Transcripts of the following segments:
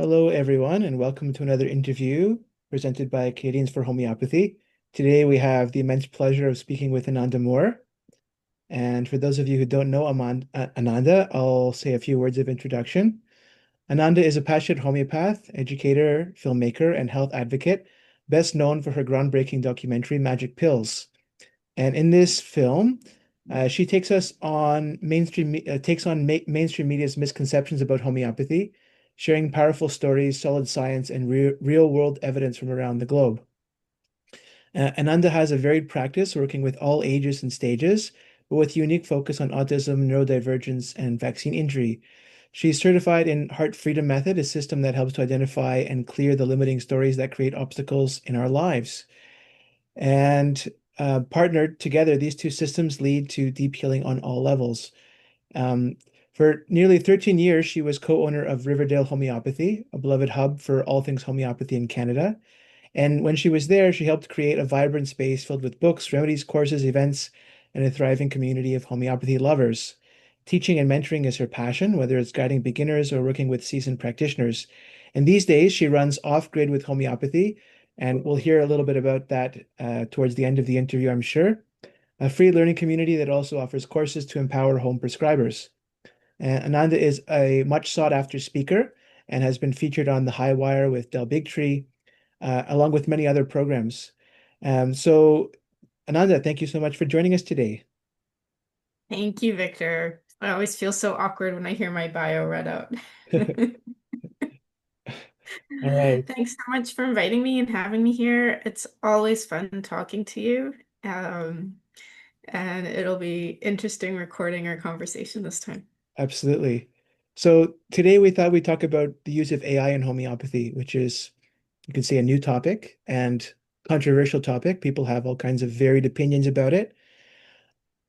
Hello, everyone, and welcome to another interview presented by Canadians for Homeopathy. Today, we have the immense pleasure of speaking with Ananda Moore. And for those of you who don't know Ananda, I'll say a few words of introduction. Ananda is a passionate homeopath, educator, filmmaker, and health advocate, best known for her groundbreaking documentary, Magic Pills. And in this film, she takes on mainstream media's misconceptions about homeopathy, sharing powerful stories, solid science, and real-world evidence from around the globe. Ananda has a varied practice working with all ages and stages, but with unique focus on autism, neurodivergence, and vaccine injury. She's certified in Heart Freedom Method, a system that helps to identify and clear the limiting stories that create obstacles in our lives. And partnered together, these two systems lead to deep healing on all levels. Um, for nearly 13 years, she was co-owner of Riverdale Homeopathy, a beloved hub for all things homeopathy in Canada. And when she was there, she helped create a vibrant space filled with books, remedies, courses, events, and a thriving community of homeopathy lovers. Teaching and mentoring is her passion, whether it's guiding beginners or working with seasoned practitioners. And these days, she runs Off Grid with Homeopathy, and we'll hear a little bit about that towards the end of the interview, I'm sure. A free learning community that also offers courses to empower home prescribers. And Ananda is a much sought after speaker and has been featured on The High Wire with Del Bigtree, along with many other programs. So, Ananda, thank you so much for joining us today. Thank you, Victor. I always feel so awkward when I hear my bio read out. All right. Thanks so much for inviting me and having me here. It's always fun talking to you. Um, and it'll be interesting recording our conversation this time. Absolutely. So today we thought we'd talk about the use of AI in homeopathy, which is, you can say, a new topic and controversial topic. People have all kinds of varied opinions about it.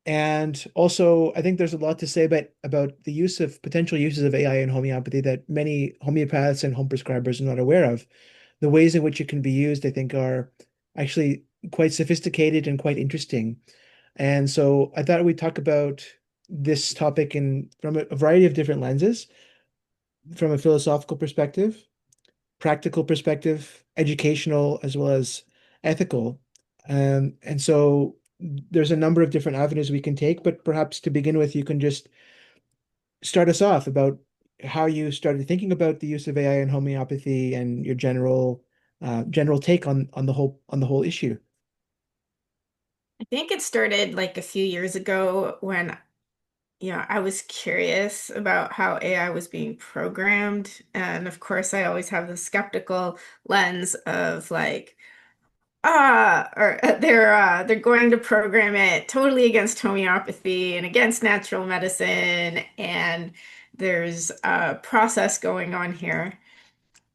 And also, I think there's a lot to say about the use of potential uses of AI in homeopathy that many homeopaths and home prescribers are not aware of. The ways in which it can be used, I think, are actually quite sophisticated and quite interesting. And so I thought we'd talk about this topic in from a variety of different lenses, from a philosophical perspective, practical perspective, educational, as well as ethical. And so there's a number of different avenues we can take, but perhaps to begin with, you can just start us off about how you started thinking about the use of AI in homeopathy and your general take on the whole issue. I think it started like a few years ago when, I was curious about how AI was being programmed. And of course, I always have the skeptical lens of like, they're going to program it totally against homeopathy and against natural medicine, and there's a process going on here.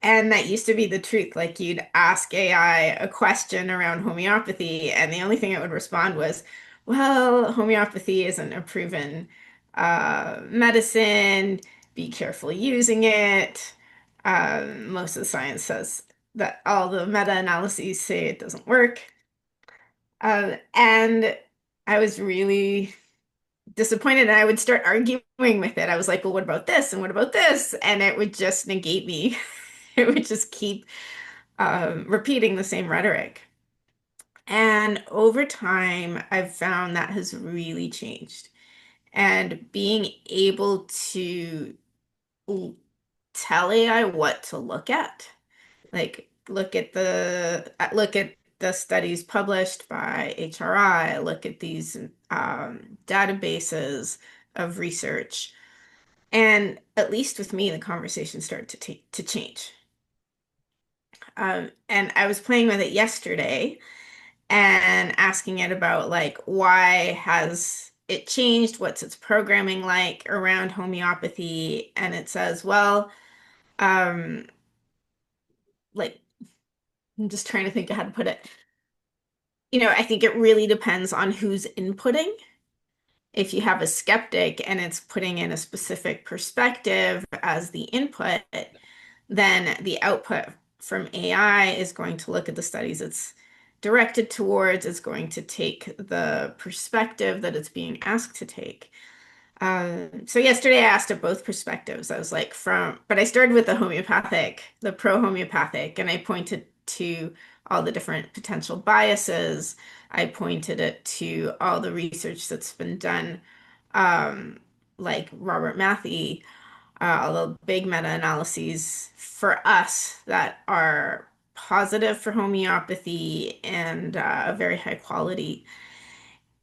And that used to be the truth. Like you'd ask AI a question around homeopathy, and the only thing it would respond was, "Well, homeopathy isn't a proven medicine. Be careful using it. Most of the science says that all the meta-analyses say it doesn't work." And I was really disappointed, and I would start arguing with it. I was like, well, what about this? And what about this? And it would just negate me. It would just keep repeating the same rhetoric. And over time, I've found that has really changed. And being able to tell AI what to look at, like look at the studies published by HRI, look at these databases of research. And at least with me, the conversation started to change. And I was playing with it yesterday and asking it about like why has it changed? What's its programming like around homeopathy? And it says, well, um, like I'm just trying to think of how to put it. I think it really depends on who's inputting. If you have a skeptic and it's putting in a specific perspective as the input, then the output from AI is going to look at the studies it's directed towards, it's going to take the perspective that it's being asked to take. So yesterday I asked at both perspectives. I was like, but I started with the homeopathic, the pro-homeopathic, and I pointed to all the different potential biases. I pointed it to all the research that's been done, um, like Robert Matthey, all the big meta-analyses for us that are positive for homeopathy and very high quality.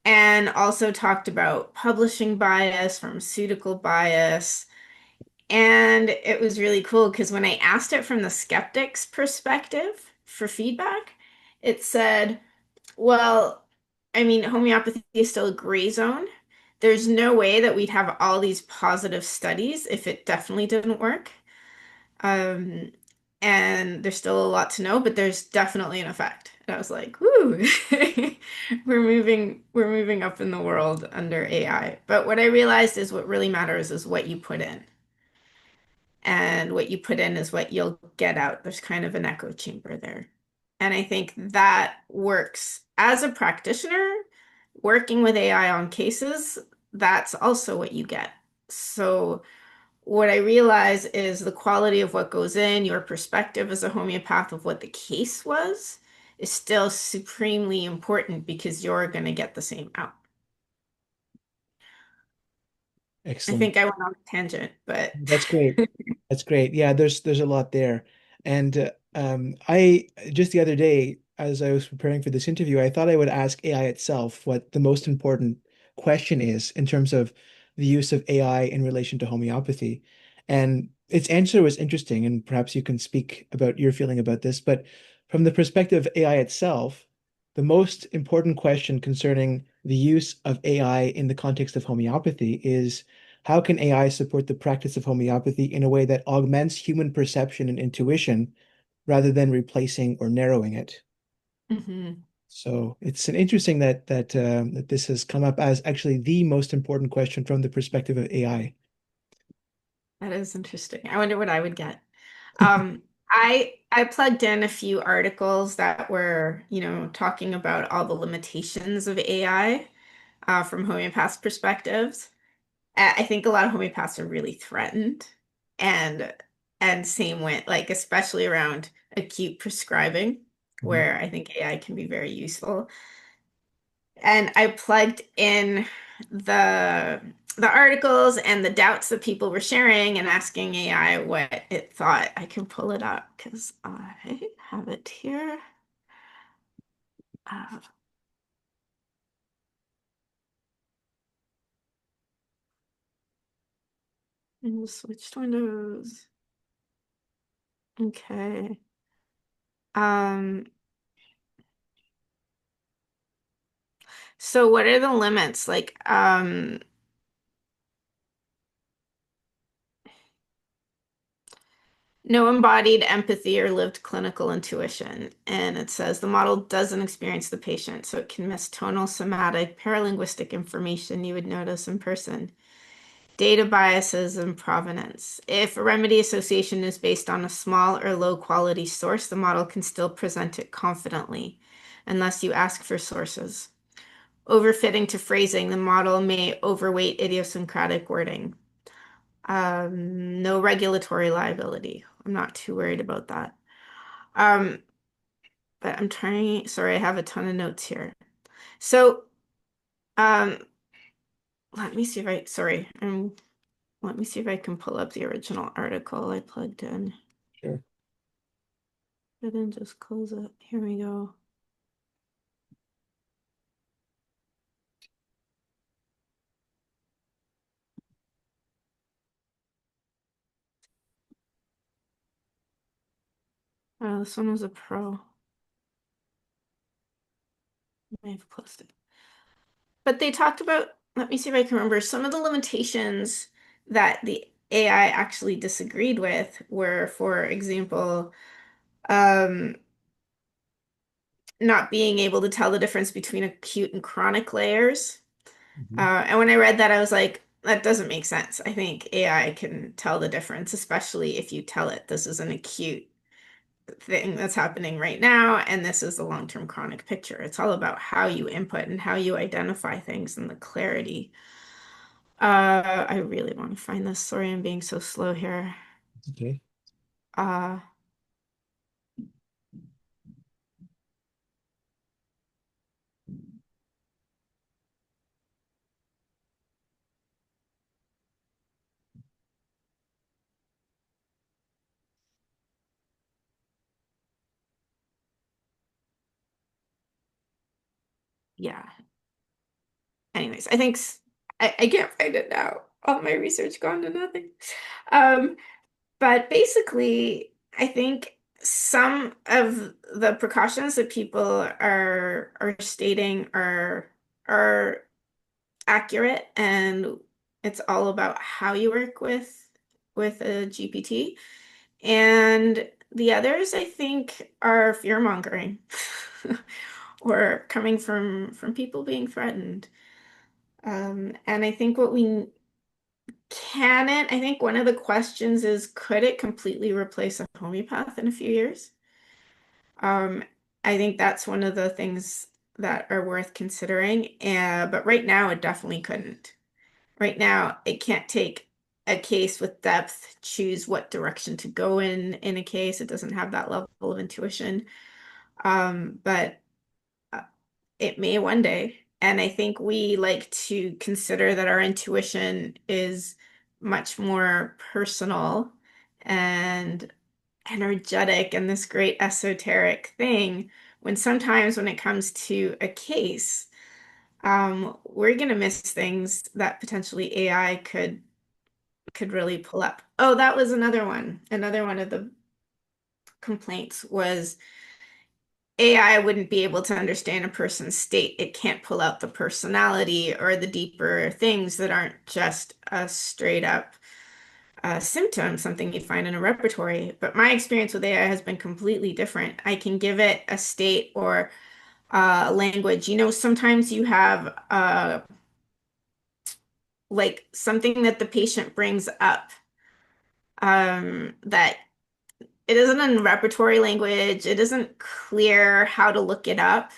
And also talked about publishing bias, pharmaceutical bias. And it was really cool because when I asked it from the skeptic's perspective for feedback, it said, well, I mean, homeopathy is still a gray zone. There's no way that we'd have all these positive studies if it definitely didn't work. Um, and there's still a lot to know, but there's definitely an effect. And I was like, whoo, we're moving up in the world under AI. But what I realized is what really matters is what you put in. And what you put in is what you'll get out. There's kind of an echo chamber there. And I think that works as a practitioner, working with AI on cases, that's also what you get. So what I realize is the quality of what goes in, your perspective as a homeopath of what the case was, is still supremely important because you're going to get the same out. I Excellent. think I went on a tangent, but That's great. That's great. Yeah, there's a lot there. And I just the other day, as I was preparing for this interview, I thought I would ask AI itself what the most important question is in terms of the use of AI in relation to homeopathy. And its answer was interesting, and perhaps you can speak about your feeling about this. But from the perspective of AI itself, the most important question concerning the use of AI in the context of homeopathy is how can AI support the practice of homeopathy in a way that augments human perception and intuition rather than replacing or narrowing it? Mhm. So it's an interesting that this has come up as actually the most important question from the perspective of AI. That is interesting. I wonder what I would get. I plugged in a few articles that were, talking about all the limitations of AI from homeopaths' perspectives. I think a lot of homeopaths are really threatened, and same with like especially around acute prescribing, Mhm. where I think AI can be very useful. And I plugged in the the articles and the doubts that people were sharing and asking AI what it thought. I can pull it up because I have it here. Uh, and switched windows. Okay. Um, so what are the limits? Like, no embodied empathy or lived clinical intuition. And it says the model doesn't experience the patient, so it can miss tonal, somatic, paralinguistic information you would notice in person. Data biases and provenance. If a remedy association is based on a small or low quality source, the model can still present it confidently, unless you ask for sources. Overfitting to phrasing, the model may overweight idiosyncratic wording. No regulatory liability. I'm not too worried about that. Um, but I'm trying, sorry, I have a ton of notes here. So, um, let me see if I, sorry, let me see if I can pull up the original article I plugged in. Sure. And then just close it. Here we go. Oh, this one was a pro. I may have closed it. But they talked about, let me see if I can remember, some of the limitations that the AI actually disagreed with were, for example, um, not being able to tell the difference between acute and chronic layers. Mhm. And when I read that, I was like, that doesn't make sense. I think AI can tell the difference, especially if you tell it this is an acute thing that's happening right now, and this is the long-term chronic picture. It's all about how you input and how you identify things and the clarity. I really want to find this. Sorry, I'm being so slow here. Okay. Uh, yeah. Anyways, I can't find it now. All my research gone to nothing. Um, but basically, I think some of the precautions that people are stating are accurate, and it's all about how you work with a GPT. And the others, I think, are fear-mongering or coming from people being threatened. And I think what we can it, I think one of the questions is, could it completely replace a homeopath in a few years? Um, I think that's one of the things that are worth considering. But right now, it definitely couldn't. Right now, it can't take a case with depth, choose what direction to go in a case. It doesn't have that level of intuition. But it may one day. And I think we like to consider that our intuition is much more personal and energetic and this great esoteric thing, when sometimes when it comes to a case, we're gonna miss things that potentially AI could really pull up. Oh, that was another one. Another one of the complaints was AI wouldn't be able to understand a person's state. It can't pull out the personality or the deeper things that aren't just a straight up symptom, something you'd find in a repertory. But my experience with AI has been completely different. I can give it a state or a language. You know, sometimes you have like something that the patient brings up that it isn't in repertory language. It isn't clear how to look it up.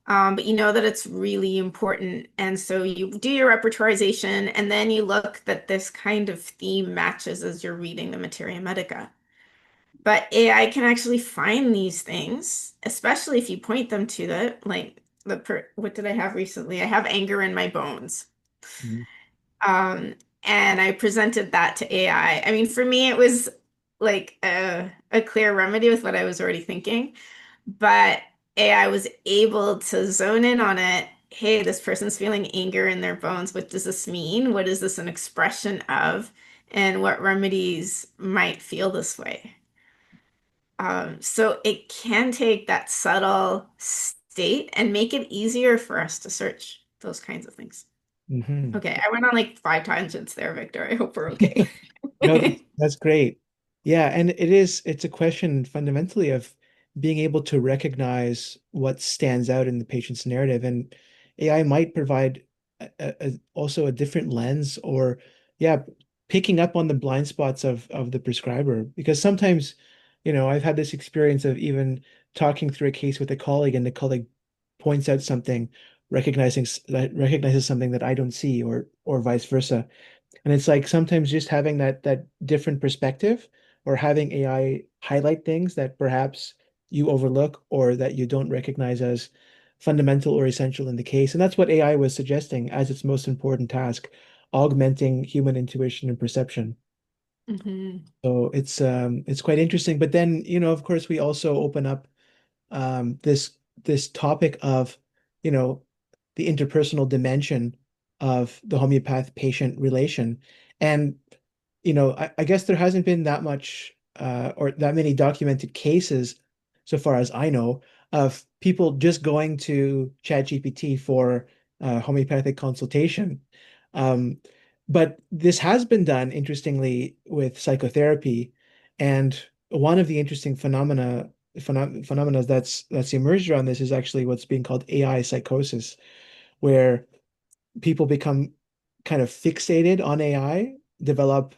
But you know that it's really important. And so you do your repertorization, and then you look that this kind of theme matches as you're reading the Materia Medica. But AI can actually find these things, especially if you point them to what did I have recently? I have anger in my bones. Mhm. Um, and I presented that to AI. I mean, for me, it was like a clear remedy with what I was already thinking, but AI was able to zone in on it. Hey, this person's feeling anger in their bones. What does this mean? What is this an expression of? And what remedies might feel this way? So it can take that subtle state and make it easier for us to search those kinds of things. Mhm. Okay, I went on like five tangents there, Victor. I hope we're okay. No, that's great. Yeah, and it's a question fundamentally of being able to recognize what stands out in the patient's narrative. And AI might provide also a different lens or, yeah, picking up on the blind spots of the prescriber. Because sometimes, I've had this experience of even talking through a case with a colleague, and the colleague points out something, that recognizes something that I don't see, or vice versa. And it's like sometimes just having that different perspective, or having AI highlight things that perhaps you overlook or that you don't recognize as fundamental or essential in the case. And that's what AI was suggesting as its most important task, augmenting human intuition and perception. Mhm. So it's quite interesting. But then, of course, we also open up this topic of, you know, the interpersonal dimension of the homeopath patient relation. And, I guess there hasn't been that much or that many documented cases, so far as I know, of people just going to ChatGPT for homeopathic consultation. Um, but this has been done, interestingly, with psychotherapy. And one of the interesting phenomena that's emerged around this is actually what's being called AI psychosis, where people become kind of fixated on AI, develop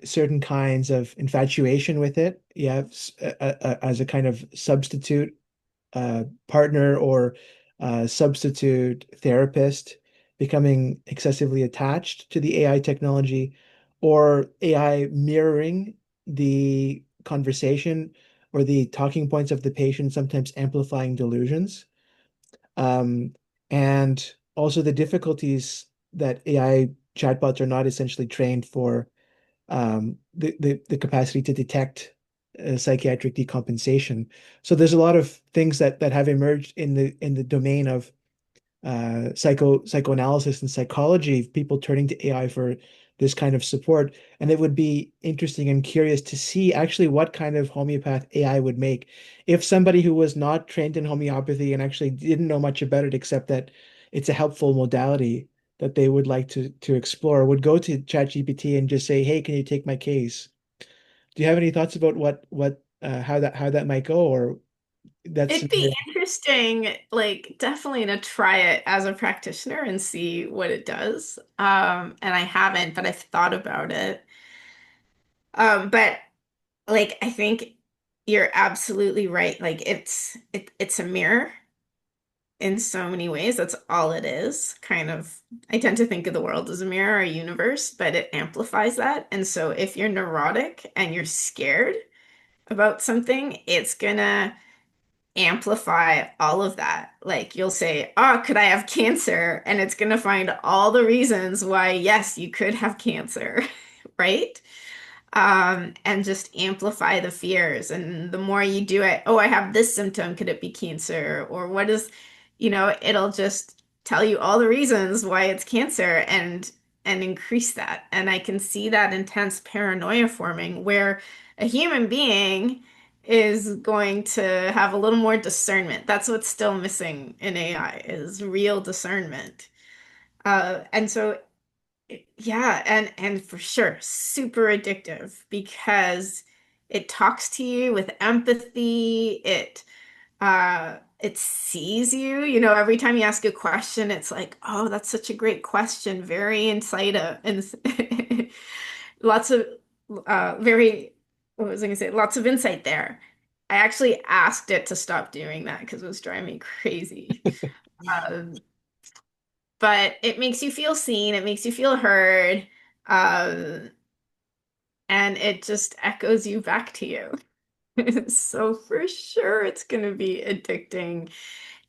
certain kinds of infatuation with it. Yeah, as a kind of substitute partner or substitute therapist, becoming excessively attached to the AI technology, or AI mirroring the conversation or the talking points of the patient, sometimes amplifying delusions. Um, and also the difficulties that AI chatbots are not essentially trained for the capacity to detect psychiatric decompensation. So there's a lot of things that have emerged in the domain of psychoanalysis and psychology, people turning to AI for this kind of support. And it would be interesting and curious to see actually what kind of homeopath AI would make. If somebody who was not trained in homeopathy and actually didn't know much about it, except that it's a helpful modality that they would like to explore, would go to ChatGPT and just say, "Hey, can you take my case?" Do you have any thoughts about what how that might go, or that's It'd be interesting, like definitely to try it as a practitioner and see what it does. And I haven't, but I've thought about it. But like I think you're absolutely right. Like it's a mirror in so many ways. That's all it is. Kind of, I tend to think of the world as a mirror, a universe, but it amplifies that. And so if you're neurotic and you're scared about something, it's gonna amplify all of that. Like you'll say, "Oh, could I have cancer?" And it's gonna find all the reasons why, yes, you could have cancer, right? And just amplify the fears. And the more you do it, oh, I have this symptom, could it be cancer? Or what is, it'll just tell you all the reasons why it's cancer and increase that. And I can see that intense paranoia forming where a human being is going to have a little more discernment. That's what's still missing in AI is real discernment. And so yeah, and for sure, super addictive because it talks to you with empathy. It sees you. You know, every time you ask a question, it's like, "Oh, that's such a great question. Very insightful and lots of very what was I gonna say? Lots of insight there." I actually asked it to stop doing that because it was driving me crazy. Um, but it makes you feel seen, it makes you feel heard, um, and it just echoes you back to you. So for sure it's going to be addicting,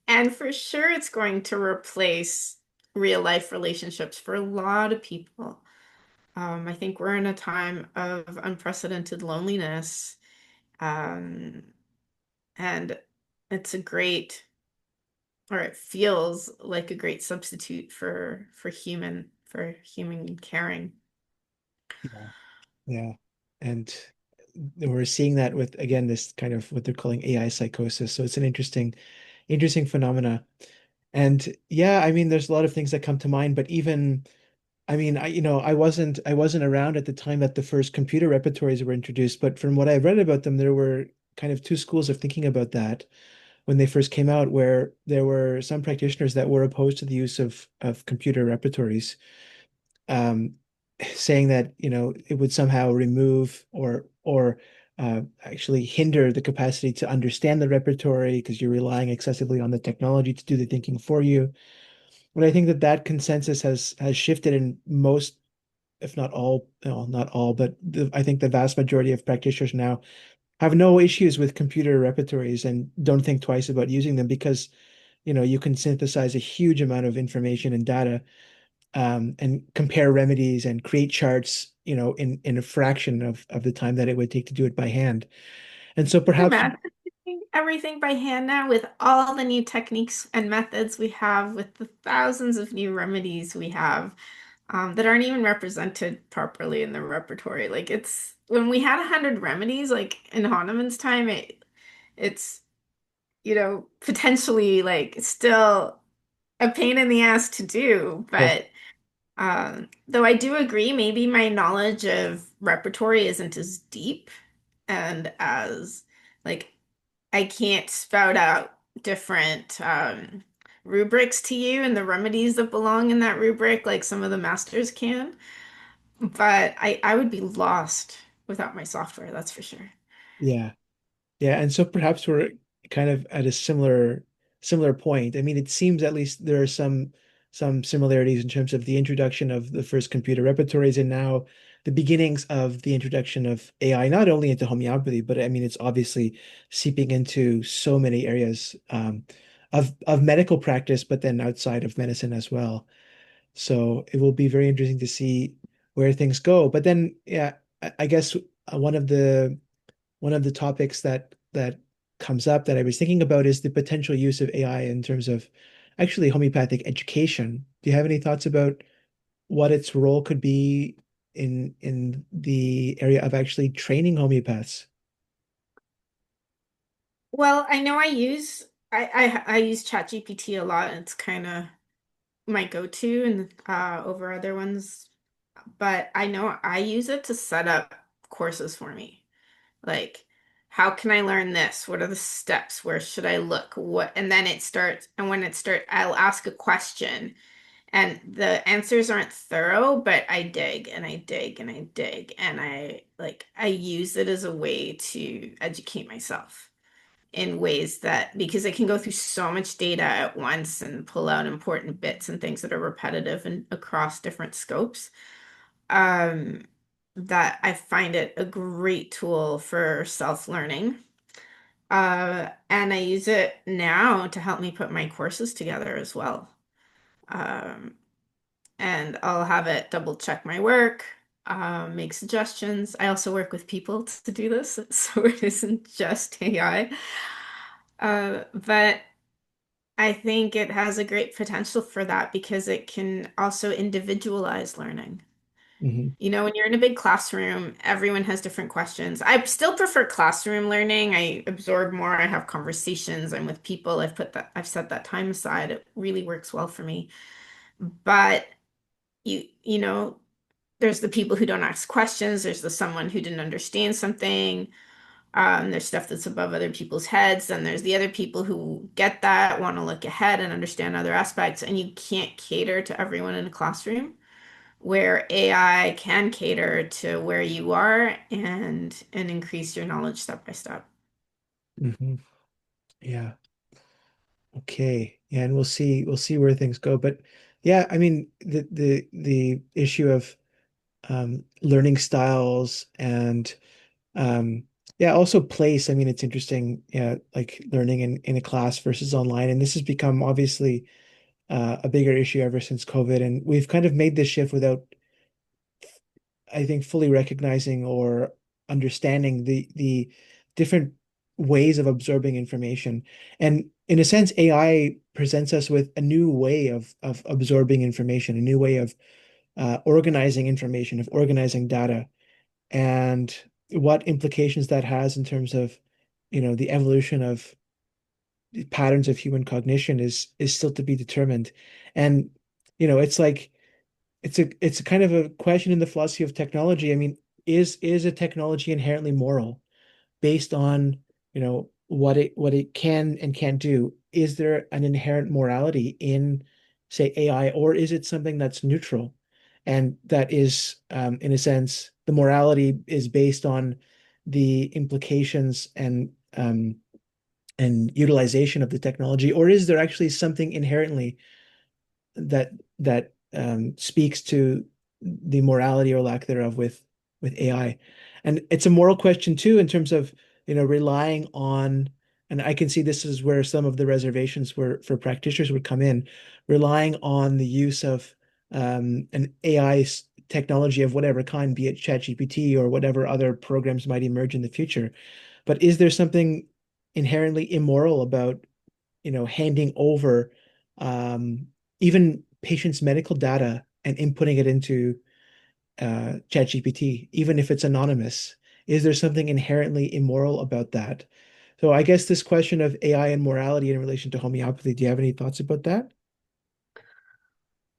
and for sure it's going to replace real life relationships for a lot of people. I think we're in a time of unprecedented loneliness, um, and it's a great, or it feels like a great substitute for human caring. yeah. Yeah. And we're seeing that with, again, this kind of what they're calling AI psychosis. So it's an interesting phenomena. And yeah, I mean, there's a lot of things that come to mind, but even, I mean, I wasn't around at the time that the first computer repertories were introduced, but from what I read about them, there were kind of two schools of thinking about that when they first came out, where there were some practitioners that were opposed to the use of computer repertories, um, saying that, it would somehow remove or actually hinder the capacity to understand the repertory because you're relying excessively on the technology to do the thinking for you. But I think that consensus has shifted in most, if not all, well, not all, but I think the vast majority of practitioners now have no issues with computer repertories and don't think twice about using them because, you can synthesize a huge amount of information and data, and compare remedies and create charts, in a fraction of the time that it would take to do it by hand. And so You perhaps, imagine doing everything by hand now with all the new techniques and methods we have, with the thousands of new remedies we have that aren't even represented properly in the repertory. Like it's when we had 100 remedies, like in Hahnemann's time, it's potentially like still a pain in the ass to do, oh, but though I do agree, maybe my knowledge of repertory isn't as deep and as like I can't spout out different rubrics to you and the remedies that belong in that rubric like some of the masters can. But I would be lost without my software, that's for sure. yeah, yeah. And so perhaps we're kind of at a similar point. I mean, it seems at least there are some some similarities in terms of the introduction of the first computer repertories and now the beginnings of the introduction of AI, not only into homeopathy, but I mean, it's obviously seeping into so many areas of medical practice, but then outside of medicine as well. So it will be very interesting to see where things go. But then, yeah, I guess one of the topics that comes up that I was thinking about is the potential use of AI in terms of actually homeopathic education. Do you have any thoughts about what its role could be in the area of actually training homeopaths? Well, I know I use ChatGPT a lot. It's kind of my go-to and over other ones. But I know I use it to set up courses for me. Like, how can I learn this? What are the steps? Where should I look? What, and then it starts, and when it starts, I'll ask a question, and the answers aren't thorough, but I dig and I dig and I dig, and I use it as a way to educate myself in ways that because I can go through so much data at once and pull out important bits and things that are repetitive and across different scopes. Um, that I find it a great tool for self-learning. And I use it now to help me put my courses together as well. Um, and I'll have it double check my work, make suggestions. I also work with people to do this, so it isn't just AI. But I think it has a great potential for that because it can also individualize learning. Hmm. You know, when you're in a big classroom, everyone has different questions. I still prefer classroom learning. I absorb more. I have conversations. I'm with people. I've set that time aside. It really works well for me. But you know, there's the people who don't ask questions. There's the someone who didn't understand something. There's stuff that's above other people's heads. And there's the other people who get that, want to look ahead and understand other aspects. And you can't cater to everyone in a classroom where AI can cater to where you are and increase your knowledge step by step. Hmm. Yeah. Okay. Yeah, and we'll see where things go. But yeah, I mean the issue of learning styles and um yeah, also place. I mean, it's interesting, yeah, like learning in a class versus online. And this has become obviously a bigger issue ever since COVID. And we've kind of made this shift without, I think, fully recognizing or understanding the different ways of absorbing information. And in a sense, AI presents us with a new way of absorbing information, a new way of organizing information, of organizing data, and what implications that has in terms of, the evolution of patterns of human cognition is still to be determined. And, it's like it's a kind of a question in the philosophy of technology. I mean, is a technology inherently moral based on, what it can and can't do? Is there an inherent morality in, say, AI, or is it something that's neutral and that is, in a sense, the morality is based on the implications and utilization of the technology, or is there actually something inherently that speaks to the morality or lack thereof with AI? And it's a moral question too, in terms of, relying on, and I can see this is where some of the reservations were for practitioners would come in, relying on the use of an AI technology of whatever kind, be it ChatGPT or whatever other programs might emerge in the future. But is there something inherently immoral about, handing over um, even patients' medical data and inputting it into ChatGPT, even if it's anonymous? Is there something inherently immoral about that? So I guess this question of AI and morality in relation to homeopathy, do you have any thoughts about that?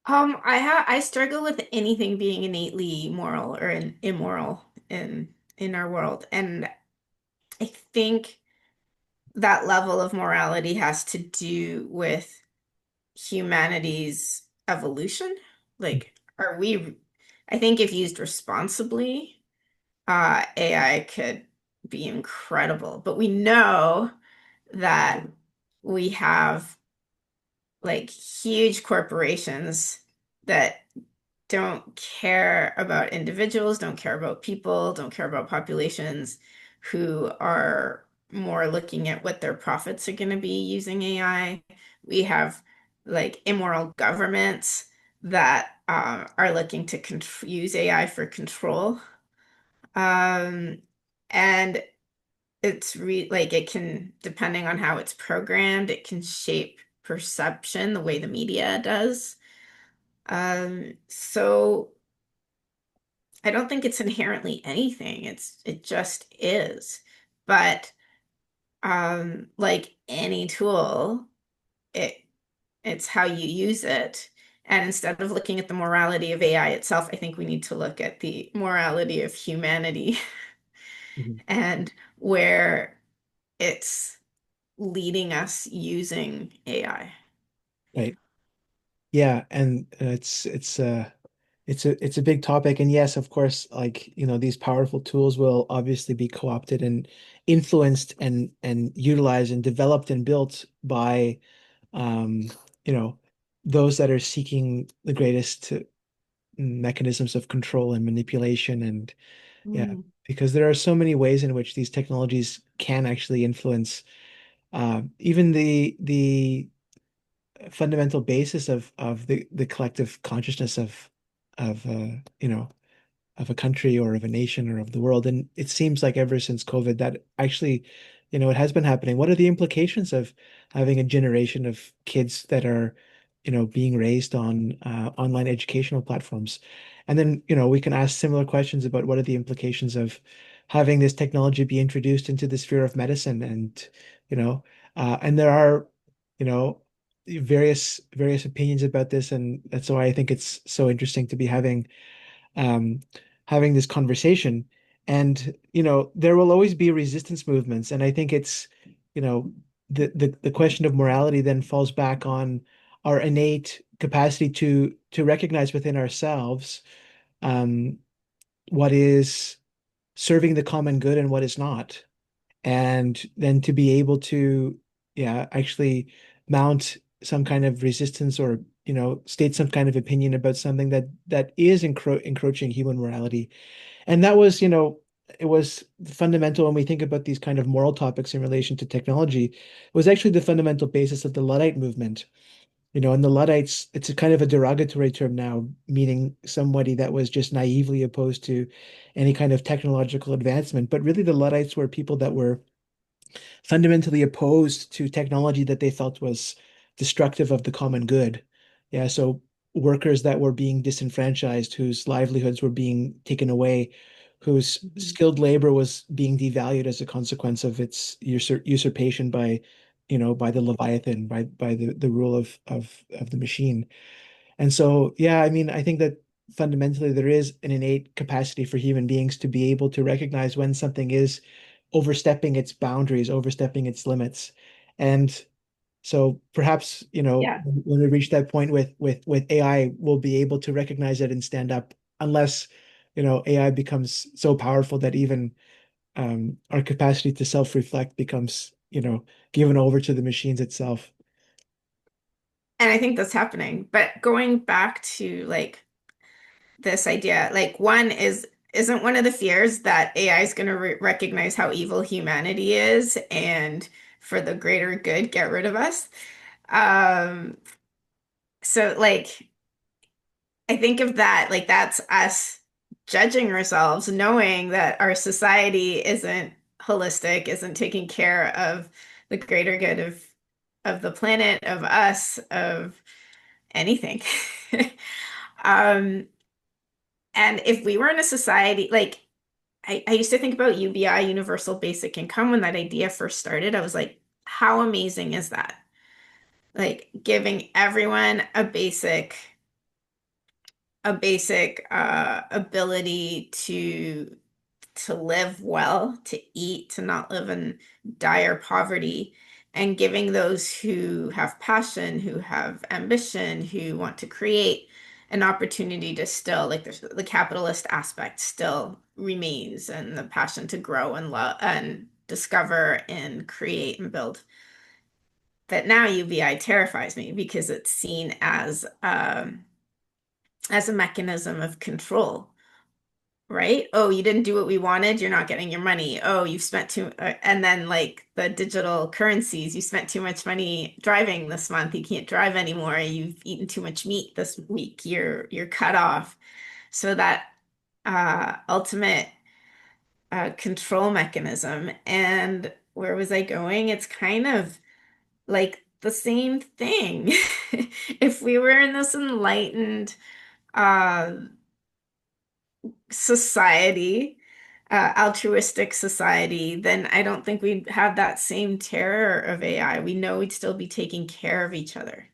I struggle with anything being innately moral or immoral in our world, and I think that level of morality has to do with humanity's evolution. Like, I think if used responsibly, AI could be incredible, but we know that we have like huge corporations that don't care about individuals, don't care about people, don't care about populations, who are more looking at what their profits are going to be using AI. We have like immoral governments that are looking to use AI for control. Um, and it's like it can, depending on how it's programmed, it can shape perception the way the media does. So I don't think it's inherently anything. It just is. But like any tool, it it's how you use it. And instead of looking at the morality of AI itself, I think we need to look at the morality of humanity Mhm. and where it's leading us using AI. Right. Yeah, and it's a big topic, and yes, of course, like these powerful tools will obviously be co-opted and influenced and utilized and developed and built by um, you know those that are seeking the greatest mechanisms of control and manipulation, and yeah, Mm. because there are so many ways in which these technologies can actually influence even the fundamental basis of the collective consciousness of of a country or of a nation or of the world. And it seems like ever since COVID that actually, it has been happening. What are the implications of having a generation of kids that are, being raised on online educational platforms? And then, we can ask similar questions about what are the implications of having this technology be introduced into the sphere of medicine. And, and there are, you know, various opinions about this. And that's why I think it's so interesting to be um, having this conversation. And, there will always be resistance movements. And I think it's, the question of morality then falls back on our innate capacity to recognize within ourselves um, what is serving the common good and what is not. And then to be able to, yeah, actually mount some kind of resistance or, state some kind of opinion about something that is encroaching human morality. And that was, it was fundamental when we think about these kind of moral topics in relation to technology. It was actually the fundamental basis of the Luddite movement. And the Luddites, it's a kind of a derogatory term now, meaning somebody that was just naively opposed to any kind of technological advancement. But really, the Luddites were people that were fundamentally opposed to technology that they felt was destructive of the common good. Yeah, so workers that were being disenfranchised, whose livelihoods were being taken away, whose Mhm. skilled labor was being devalued as a consequence of its usurpation by, by the Leviathan, by the rule of the machine. And so, yeah, I mean, I think that fundamentally there is an innate capacity for human beings to be able to recognize when something is overstepping its boundaries, overstepping its limits. And so perhaps, Yeah. when we reach that point with AI, we'll be able to recognize it and stand up unless, AI becomes so powerful that even our capacity to self-reflect becomes, given over to the machines itself. And I think that's happening. But going back to like this idea, like one is isn't one of the fears that AI is going to recognize how evil humanity is and for the greater good get rid of us. Um, so like I think of that like that's us judging ourselves, knowing that our society isn't holistic, isn't taking care of the greater good of the planet, of us, of anything. Um, and if we were in a society like I used to think about UBI, Universal Basic Income, when that idea first started. I was like, how amazing is that? Like giving everyone a basic ability to live well, to eat, to not live in dire poverty, and giving those who have passion, who have ambition, who want to create an opportunity to still, like the capitalist aspect still remains, and the passion to grow and love and discover and create and build. But now UBI terrifies me because it's seen as a mechanism of control, right? Oh, you didn't do what we wanted, you're not getting your money. Oh, you've spent too, and then like the digital currencies, you spent too much money driving this month, you can't drive anymore. You've eaten too much meat this week, you're cut off. So that ultimate control mechanism. And where was I going? It's kind of like the same thing. If we were in this enlightened uh, society, altruistic society, then I don't think we'd have that same terror of AI. We know we'd still be taking care of each other.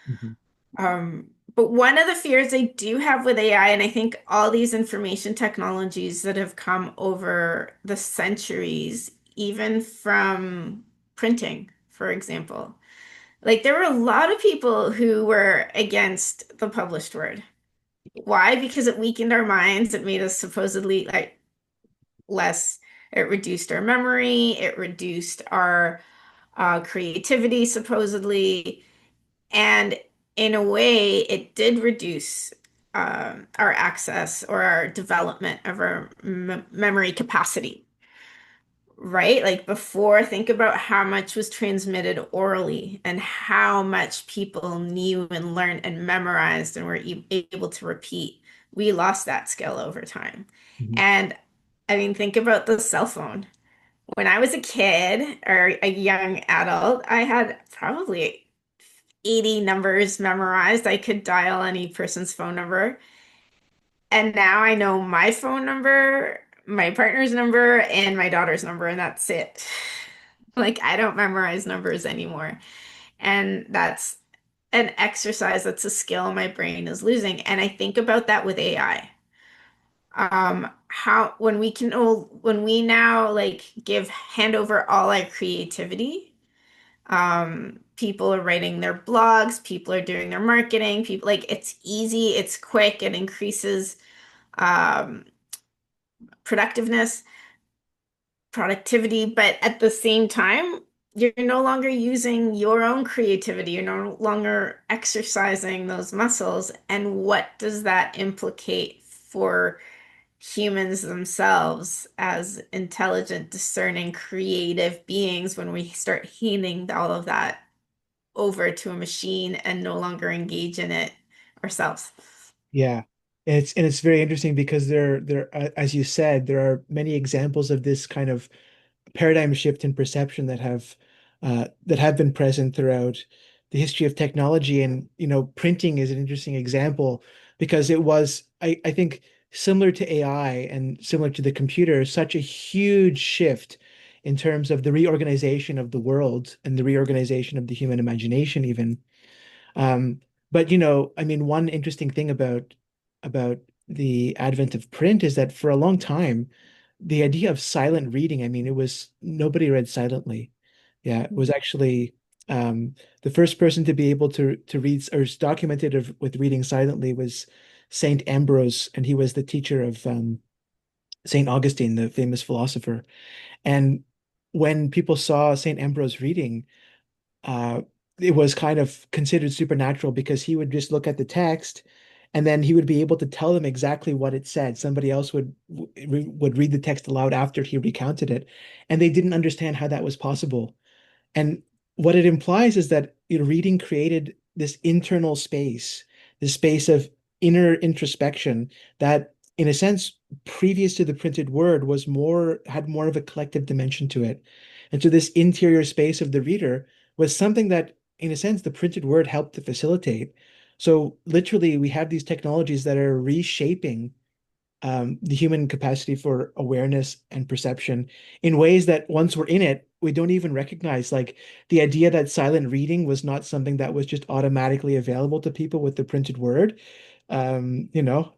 Mhm. But one of the fears I do have with AI, and I think all these information technologies that have come over the centuries, even from printing, for example, like there were a lot of people who were against the published word. Why? Because it weakened our minds. It made us supposedly like less, it reduced our memory, it reduced our creativity, supposedly. And in a way, it did reduce our access or our development of our memory capacity, right? Like before, think about how much was transmitted orally and how much people knew and learned and memorized and were able to repeat. We lost that skill over time. Mhm. And I mean, think about the cell phone. When I was a kid or a young adult, I had probably 80 numbers memorized. I could dial any person's phone number. And now I know my phone number, my partner's number, and my daughter's number, and that's it. Like, I don't memorize numbers anymore. And that's an exercise, that's a skill my brain is losing. And I think about that with AI. How when we now like hand over all our creativity, people are writing their blogs, people are doing their marketing, people like it's easy, it's quick, it increases um, productiveness, productivity, but at the same time, you're no longer using your own creativity, you're no longer exercising those muscles. And what does that implicate for humans themselves as intelligent, discerning, creative beings when we start handing all of that over to a machine and no longer engage in it ourselves? Yeah. And it's very interesting because as you said, there are many examples of this kind of paradigm shift in perception that have been present throughout the history of technology. And printing is an interesting example because it was, I think, similar to AI and similar to the computer, such a huge shift in terms of the reorganization of the world and the reorganization of the human imagination, even. Um, but I mean, one interesting thing about the advent of print is that for a long time, the idea of silent reading, I mean, it was nobody read silently. Yeah, it was actually the first person to be able to read or is documented with reading silently was Saint Ambrose, and he was the teacher of Saint Augustine, the famous philosopher. And when people saw Saint Ambrose reading, uh, it was kind of considered supernatural because he would just look at the text and then he would be able to tell them exactly what it said. Somebody else would read the text aloud after he recounted it, and they didn't understand how that was possible. And what it implies is that reading created this internal space, this space of inner introspection that, in a sense, previous to the printed word had more of a collective dimension to it. And so this interior space of the reader was something that, in a sense, the printed word helped to facilitate. So literally, we have these technologies that are reshaping the human capacity for awareness and perception in ways that once we're in it, we don't even recognize. Like the idea that silent reading was not something that was just automatically available to people with the printed word. Um, you know,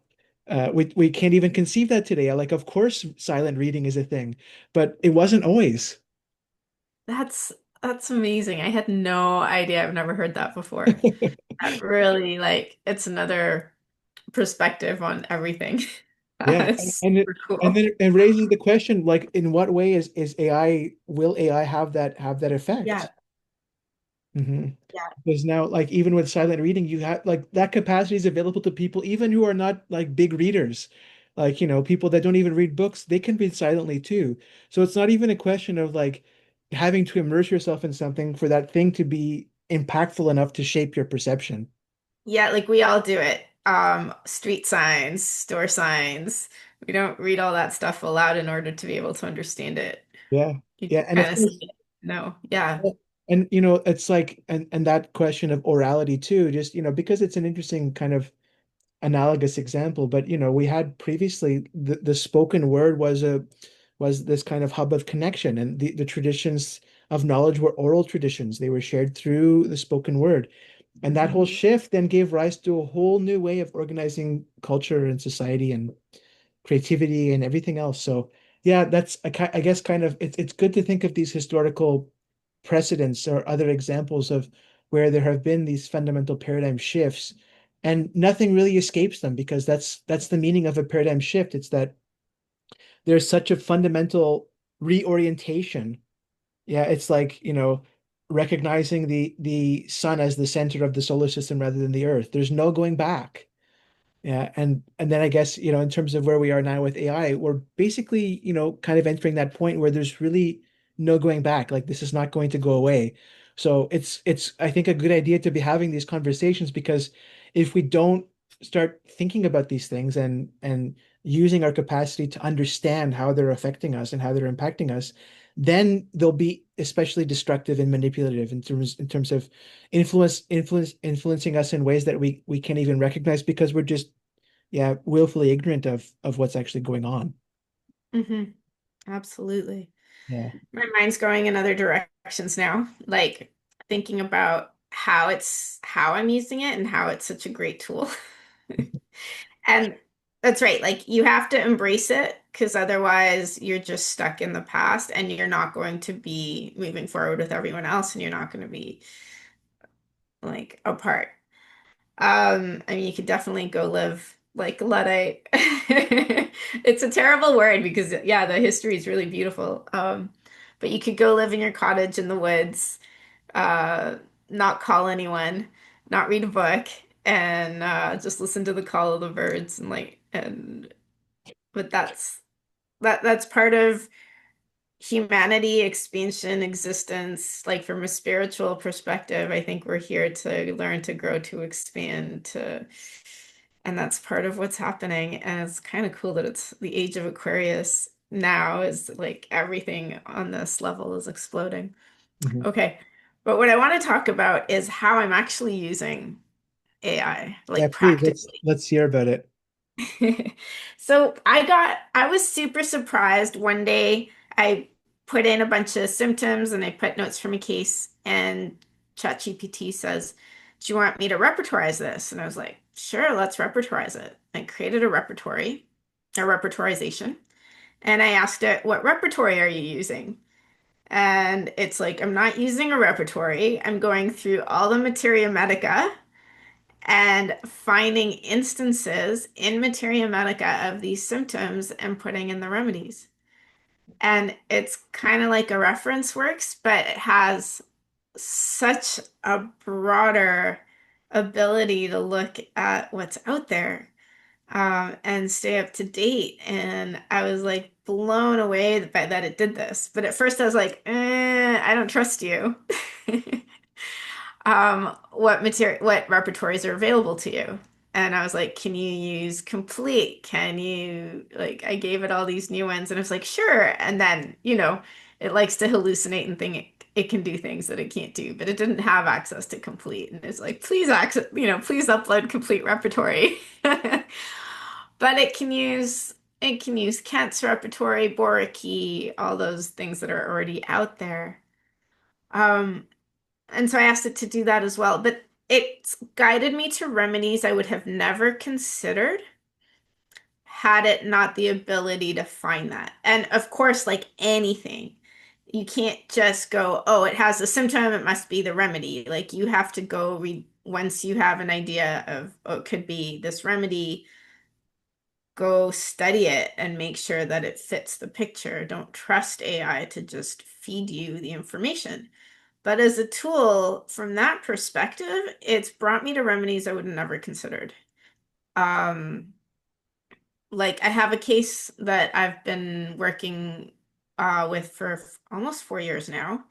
we can't even conceive that today. Like, of course, silent reading is a thing, but it wasn't always. That's that's amazing. I had no idea. I've never heard that before. That really like it's another perspective on everything. Yeah, It's super and cool. then it raises the question, like, in what way is AI will AI have that Yeah. effect? hmm Yeah. Because now, like even with silent reading, you have like that capacity is available to people even who are not like big readers. Like, people that don't even read books, they can read silently too. So it's not even a question of like having to immerse yourself in something for that thing to be impactful enough to shape your perception. Yeah, like we all do it. Street signs, store signs. We don't read all that stuff aloud in order to be able to understand it. Yeah. You Yeah. just And kind of of see course, it. No, yeah. and it's like and that question of orality too, just because it's an interesting kind of analogous example, but we had previously the spoken word was this kind of hub of connection, and the traditions of knowledge were oral traditions. They were shared through the spoken word. And that whole shift then gave rise to a whole new way of organizing culture and society and creativity and everything else. So yeah, that's I guess kind of it's good to think of these historical precedents or other examples of where there have been these fundamental paradigm shifts, and nothing really escapes them because that's the meaning of a paradigm shift. It's that there's such a fundamental reorientation. Yeah, it's like, recognizing the sun as the center of the solar system rather than the earth. There's no going back. Yeah, and then I guess, in terms of where we are now with AI, we're basically, kind of entering that point where there's really no going back. Like this is not going to go away. So it's I think a good idea to be having these conversations, because if we don't start thinking about these things and using our capacity to understand how they're affecting us and how they're impacting us, then they'll be especially destructive and manipulative in terms of influencing us in ways that we can't even recognize because we're just, yeah, willfully ignorant of what's actually going on. Hmm. Absolutely. Yeah. My mind's going in other directions now, like thinking about how I'm using it and how it's such a great tool. And that's right. Like you have to embrace it because otherwise you're just stuck in the past and you're not going to be moving forward with everyone else and you're not going to be like apart. I mean, you could definitely go live like Luddite. It's a terrible word because yeah, the history is really beautiful. But you could go live in your cottage in the woods, uh, not call anyone, not read a book, and just listen to the call of the birds and but that's part of humanity, expansion, existence. Like from a spiritual perspective, I think we're here to learn to grow, to expand, and that's part of what's happening. And it's kind of cool that it's the age of Aquarius now is like everything on this level is exploding. Mhm. Okay. But what I want to talk about is how I'm actually using AI, Yeah, like please, let's practically. let's hear about it. So I was super surprised one day. I put in a bunch of symptoms and I put notes from a case, and ChatGPT says, "Do you want me to repertorize this?" And I was like, "Sure, let's repertorize it." I created a repertorization, and I asked it, "What repertory are you using?" And it's like, "I'm not using a repertory. I'm going through all the materia medica and finding instances in materia medica of these symptoms and putting in the remedies." And it's kind of like a reference works, but it has such a broader ability to look at what's out there and stay up to date. And I was like blown away by that it did this. But at first I was like, I don't trust you. What repertories are available to you? And I was like, can you use complete? Can you like I gave it all these new ones and I was like, sure. And then, it likes to hallucinate and think it can do things that it can't do, but it didn't have access to complete. And it's like, please access, please upload complete repertory. But it can use Kent's repertory, Boriki, all those things that are already out there. Um, and so I asked it to do that as well. But it's guided me to remedies I would have never considered had it not the ability to find that. And of course, like anything, you can't just go, oh, it has a symptom, it must be the remedy. Like you have to go read once you have an idea of, oh, it could be this remedy, go study it and make sure that it fits the picture. Don't trust AI to just feed you the information. But as a tool, from that perspective, it's brought me to remedies I would have never considered. Um, like I have a case that I've been working with for almost 4 years now,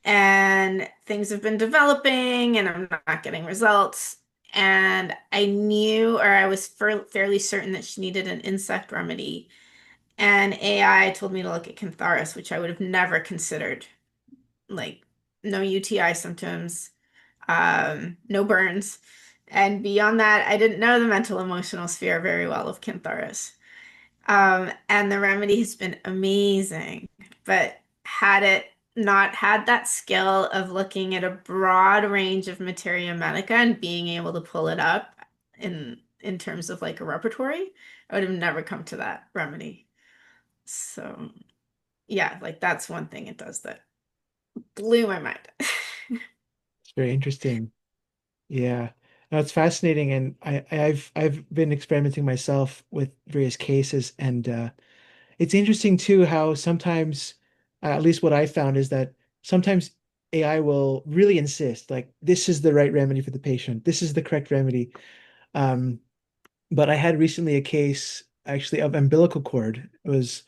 and things have been developing, and I'm not getting results. And I knew, or I was fairly certain that she needed an insect remedy. And AI told me to look at Cantharis, which I would have never considered. Like, no UTI symptoms, no burns. And beyond that, I didn't know the mental emotional sphere very well of Cantharis. And the remedy has been amazing. But had it not had that skill of looking at a broad range of materia medica and being able to pull it up in terms of like a repertory, I would have never come to that remedy. So yeah, like that's one thing it does that blew my mind. It's very interesting. Yeah. No, it's fascinating, and I've been experimenting myself with various cases, and it's interesting too how sometimes, at least what I found is that sometimes AI will really insist, like, this is the right remedy for the patient. This is the correct remedy. Um, but I had recently a case actually of umbilical cord. It was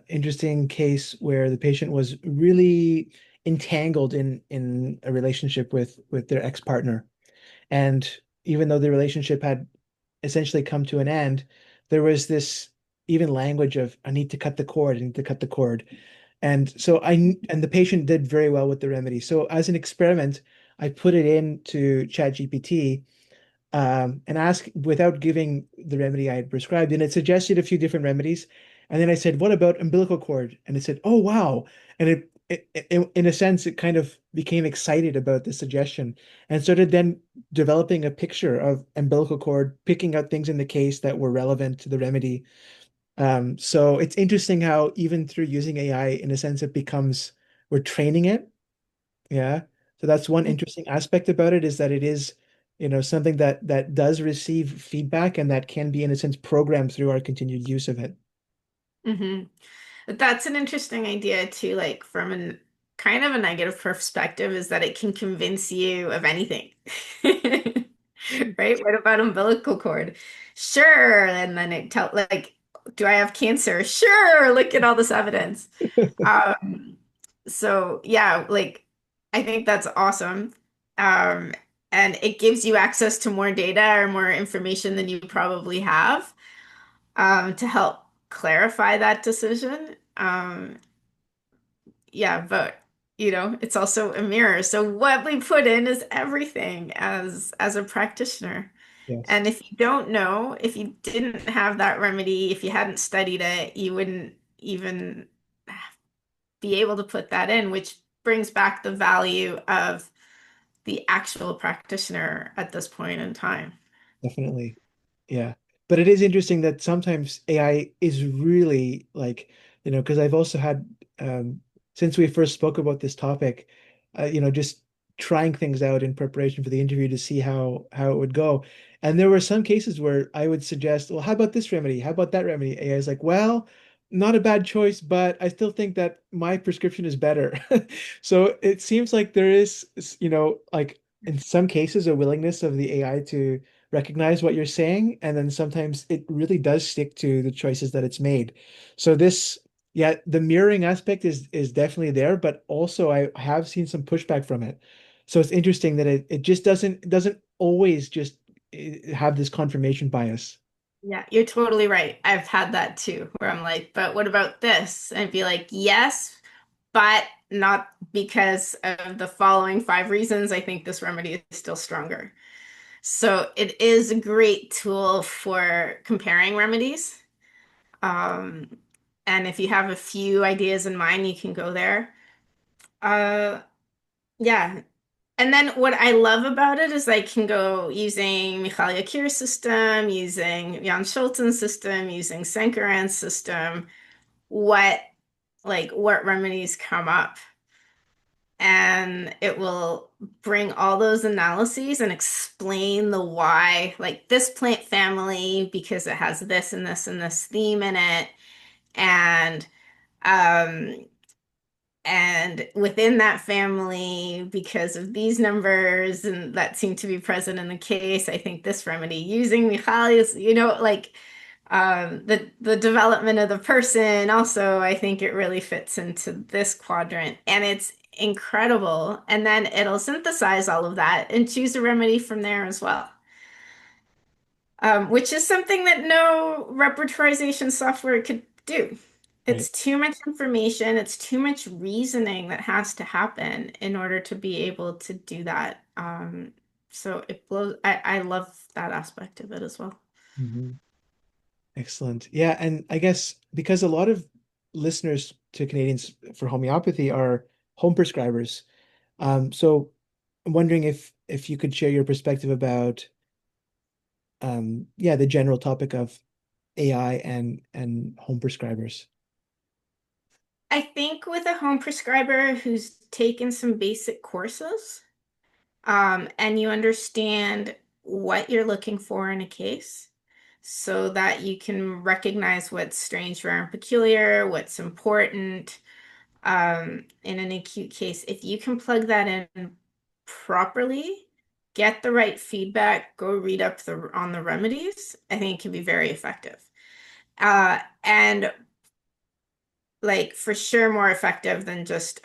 interesting case where the patient was really entangled in a relationship with their ex-partner. And even though the relationship had essentially come to an end, there was this even language of, I need to cut the cord, I need to cut the cord. And the patient did very well with the remedy. So as an experiment, I put it into ChatGPT and ask without giving the remedy I had prescribed. And it suggested a few different remedies. And then I said, "What about umbilical cord?" And it said, "Oh, wow." And in a sense, it kind of became excited about the suggestion and started then developing a picture of umbilical cord, picking out things in the case that were relevant to the remedy. So it's interesting how even through using AI, in a sense, it becomes we're training it. Yeah. So that's one interesting aspect about it is that it is, something that does receive feedback and that can be, in a sense, programmed through our continued use of it. Hmm. That's an interesting idea too, like from an kind of a negative perspective, is that it can convince you of anything. Right? What about umbilical cord? Sure. And then it tell like, do I have cancer? Sure. Look at all this evidence. Um, so yeah, like I think that's awesome. Um, and it gives you access to more data or more information than you probably have, to help clarify that decision. Yeah, but it's also a mirror. So what we put in is everything as a practitioner. Yes, And if you don't know, if you didn't have that remedy, if you hadn't studied it, you wouldn't even be able to put that in, which brings back the value of the actual practitioner at this point in time. definitely. Yeah. But it is interesting that sometimes AI is really like, because I've also had, since we first spoke about this topic, just trying things out in preparation for the interview to see how it would go. And there were some cases where I would suggest, well, how about this remedy? How about that remedy? AI is like, well, not a bad choice, but I still think that my prescription is better. So it seems like there is, like in some cases, a willingness of the AI to recognize what you're saying, and then sometimes it really does stick to the choices that it's made. So yeah, the mirroring aspect is definitely there, but also I have seen some pushback from it. So it's interesting that it just doesn't always just have this confirmation bias. Yeah, you're totally right. I've had that too, where I'm like, but what about this? And I'd be like, yes, but not because of the following five reasons. I think this remedy is still stronger. So it is a great tool for comparing remedies. Um, and if you have a few ideas in mind, you can go there. Uh, yeah. And then what I love about it is I can go using Michal Yakir's system, using Jan Schulten's system, using Sankaran's system, what what remedies come up. And it will bring all those analyses and explain the why, like this plant family, because it has this and this and this theme in it. And um, And within that family, because of these numbers and that seem to be present in the case, I think this remedy using Michali's, like the development of the person also, I think it really fits into this quadrant and it's incredible. And then it'll synthesize all of that and choose a remedy from there as well. Which is something that no repertorization software could do. Right. It's too much information, it's too much reasoning that has to happen in order to be able to do that. So it blows, I love that aspect of it as well. Mhm. Excellent. Yeah, and I guess because a lot of listeners to Canadians for homeopathy are home prescribers, so I'm wondering if you could share your perspective about yeah, the general topic of AI and home prescribers. I think with a home prescriber who's taken some basic courses, and you understand what you're looking for in a case so that you can recognize what's strange, rare, and peculiar, what's important, in an acute case. If you can plug that in properly, get the right feedback, go read up on the remedies, I think it can be very effective. And like for sure more effective than just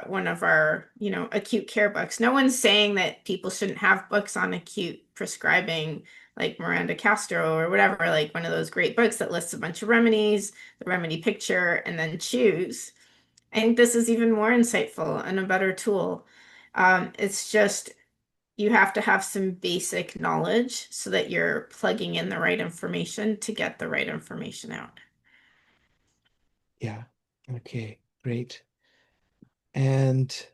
one of our, acute care books. No one's saying that people shouldn't have books on acute prescribing like Miranda Castro or whatever, like one of those great books that lists a bunch of remedies, the remedy picture, and then choose. I think this is even more insightful and a better tool. It's just you have to have some basic knowledge so that you're plugging in the right information to get the right information out. Yeah. Okay, great. And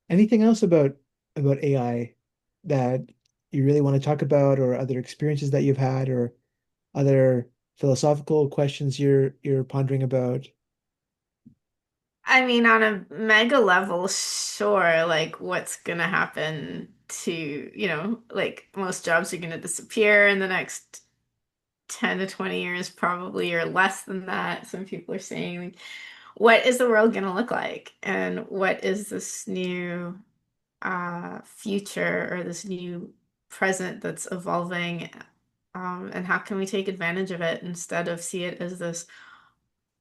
anything else about AI that you really want to talk about, or other experiences that you've had, or other philosophical questions you're pondering about? I mean, on a mega level, sure, like what's gonna happen to, like most jobs are gonna disappear in the next 10 to 20 years, probably, or less than that. Some people are saying, like, what is the world gonna look like? And what is this new future or this new present that's evolving? And how can we take advantage of it instead of see it as this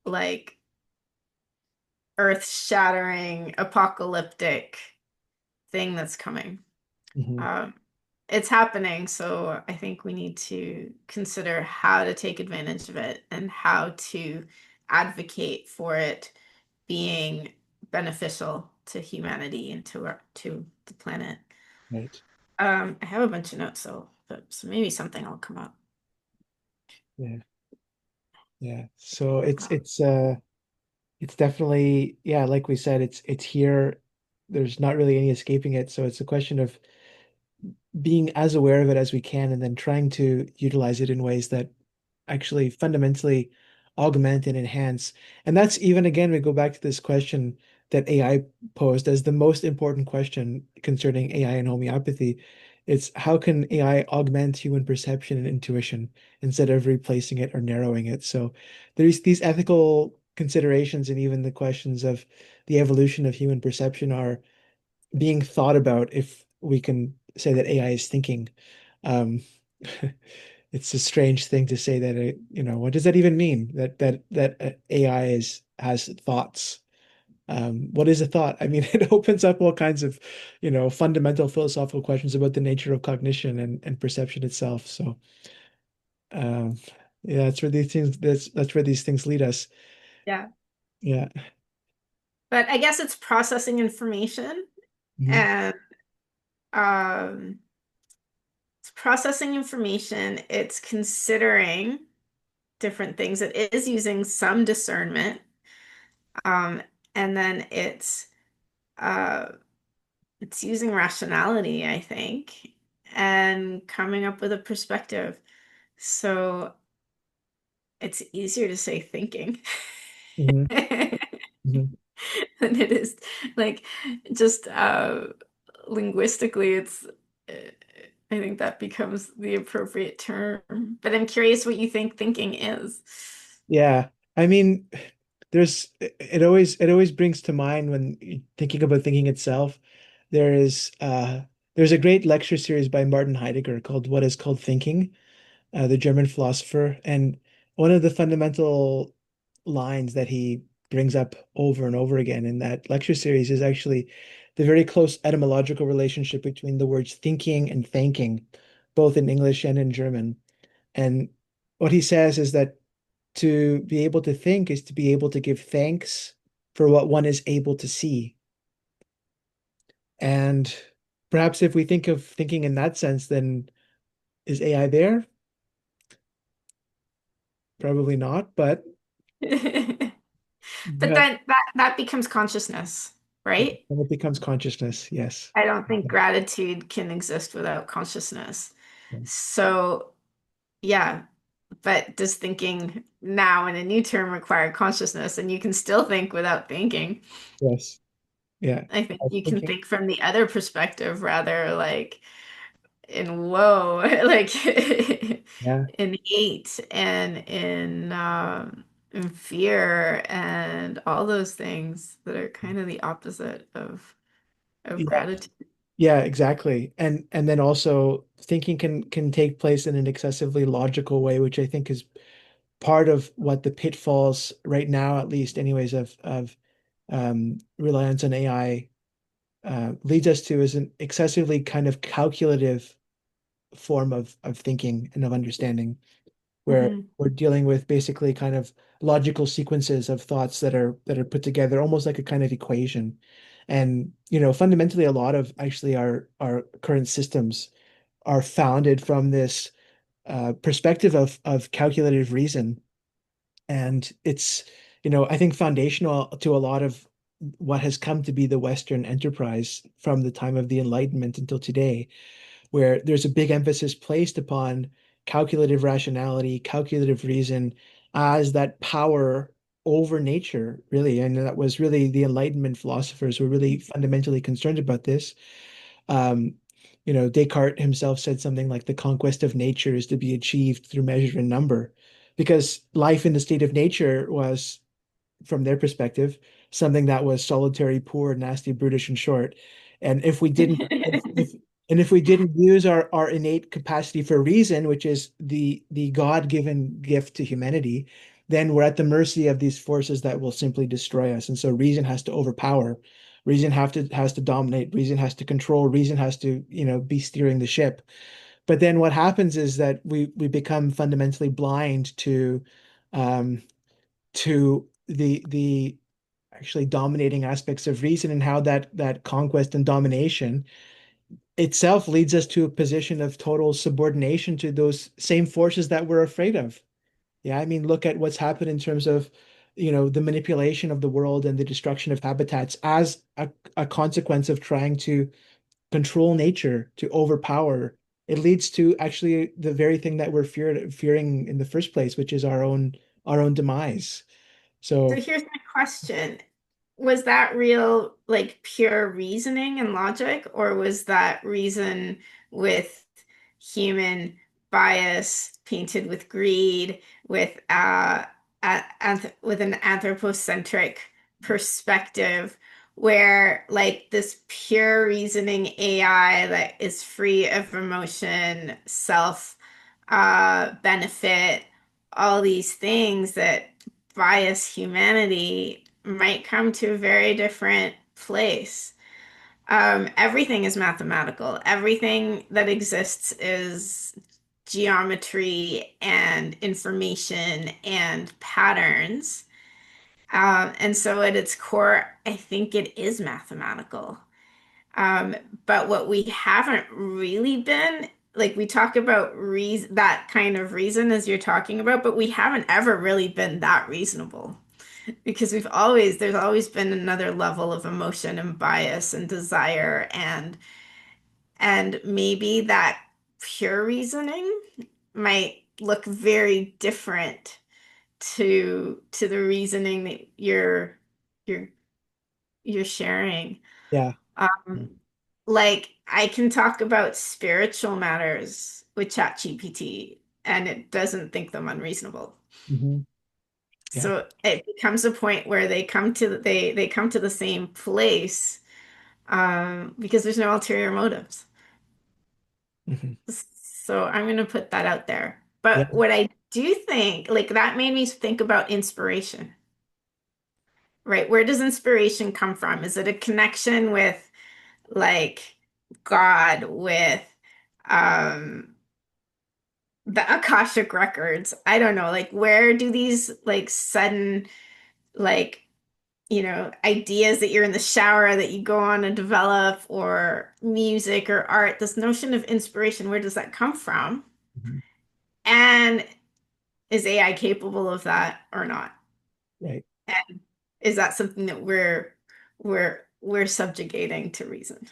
like earth-shattering, apocalyptic thing that's coming. Hmm. Um, it's happening, so I think we need to consider how to take advantage of it and how to advocate for it being beneficial to humanity and to the planet. Right. I have a bunch of notes, so maybe something will come up. Yeah. Yeah. So it's definitely, yeah, like we said, it's here. There's not really any escaping it. So it's a question of being as aware of it as we can and then trying to utilize it in ways that actually fundamentally augment and enhance. And that's even again, we go back to this question that AI posed as the most important question concerning AI and homeopathy. It's how can AI augment human perception and intuition instead of replacing it or narrowing it? So there's these ethical considerations and even the questions of the evolution of human perception are being thought about if we can say that AI is thinking. Um, it's a strange thing to say that what does that even mean? That AI is has thoughts. What is a thought? I mean, it opens up all kinds of, fundamental philosophical questions about the nature of cognition and perception itself. So, um, yeah, that's where these things lead us. Yeah. Yeah. But I guess it's processing information Hmm. and um, it's processing information. It's considering different things. It is using some discernment. Um, and then uh, it's using rationality, I think, and coming up with a perspective. So it's easier to say thinking Hmm. than Hmm. it is like just linguistically, uh, I think that becomes the appropriate term. But I'm curious what you think thinking is. Yeah. I mean, it always brings to mind when thinking about thinking itself. There is there's a great lecture series by Martin Heidegger called What is Called Thinking, the German philosopher. And one of the fundamental lines that he brings up over and over again in that lecture series is actually the very close etymological relationship between the words thinking and thanking, both in English and in German. And what he says is that to be able to think is to be able to give thanks for what one is able to see. And perhaps if we think of thinking in that sense, then is AI there? Probably not, but But but then that becomes consciousness, right? when it becomes consciousness, yes. I don't think gratitude can exist without consciousness. So, yeah, but does thinking now in a new term require consciousness? And you can still think without thinking. Yes. Yeah. I think I was you can thinking, think from the other perspective rather like in woe, like yeah. in hate and in fear and all those things that are kind of the opposite of Yeah. gratitude. Yeah, exactly. And then also thinking can take place in an excessively logical way, which I think is part of what the pitfalls right now, at least anyways, of reliance on AI leads us to is an excessively kind of calculative form of thinking and of understanding, where Mhm. we're dealing with basically kind of logical sequences of thoughts that are put together almost like a kind of equation. And fundamentally, a lot of actually our current systems are founded from this perspective of calculative reason. And it's, I think foundational to a lot of what has come to be the Western enterprise from the time of the Enlightenment until today, where there's a big emphasis placed upon calculative rationality, calculative reason as that power over nature, really. And that was really the Enlightenment philosophers were really fundamentally concerned about this. Um, Descartes himself said something like the conquest of nature is to be achieved through measure and number, because life in the state of nature was, from their perspective, something that was solitary, poor, nasty, brutish, and short. And if we didn't use our innate capacity for reason, which is the God-given gift to humanity, then we're at the mercy of these forces that will simply destroy us. And so reason has to overpower. Reason has to dominate. Reason has to control. Reason has to, be steering the ship. But then what happens is that we become fundamentally blind um, to the actually dominating aspects of reason, and how that conquest and domination itself leads us to a position of total subordination to those same forces that we're afraid of. Yeah, I mean, look at what's happened in terms of, the manipulation of the world and the destruction of habitats as a consequence of trying to control nature, to overpower. It leads to actually the very thing that we're fearing in the first place, which is our own demise. So So here's my question. Was that real, like pure reasoning and logic, or was that reason with human bias painted with greed, with with an anthropocentric perspective, where like this pure reasoning AI that is free of emotion, self benefit, all these things that bias humanity might come to a very different place. Everything is mathematical. Everything that exists is geometry and information and patterns. And so at its core, I think it is mathematical. Um, but what we haven't really been, like we talk about reason, that kind of reason as you're talking about, but we haven't ever really been that reasonable because there's always been another level of emotion and bias and desire and maybe that pure reasoning might look very different to the reasoning that you're you're sharing. yeah. Um, like I can talk about spiritual matters with ChatGPT and it doesn't think them unreasonable. Mhm. Yeah. So it becomes a point where they come to the same place because there's no ulterior motives. Hmm. So I'm going to put that out there. Yeah. But what I do think, like that made me think about inspiration, right? Where does inspiration come from? Is it a connection with like God, with um the Akashic records? I don't know, like where do these like sudden like ideas that you're in the shower that you go on and develop, or music or art, this notion of inspiration, where does that come from? Mhm. And is AI capable of that or not? Right. And is that something that we're subjugating to reason?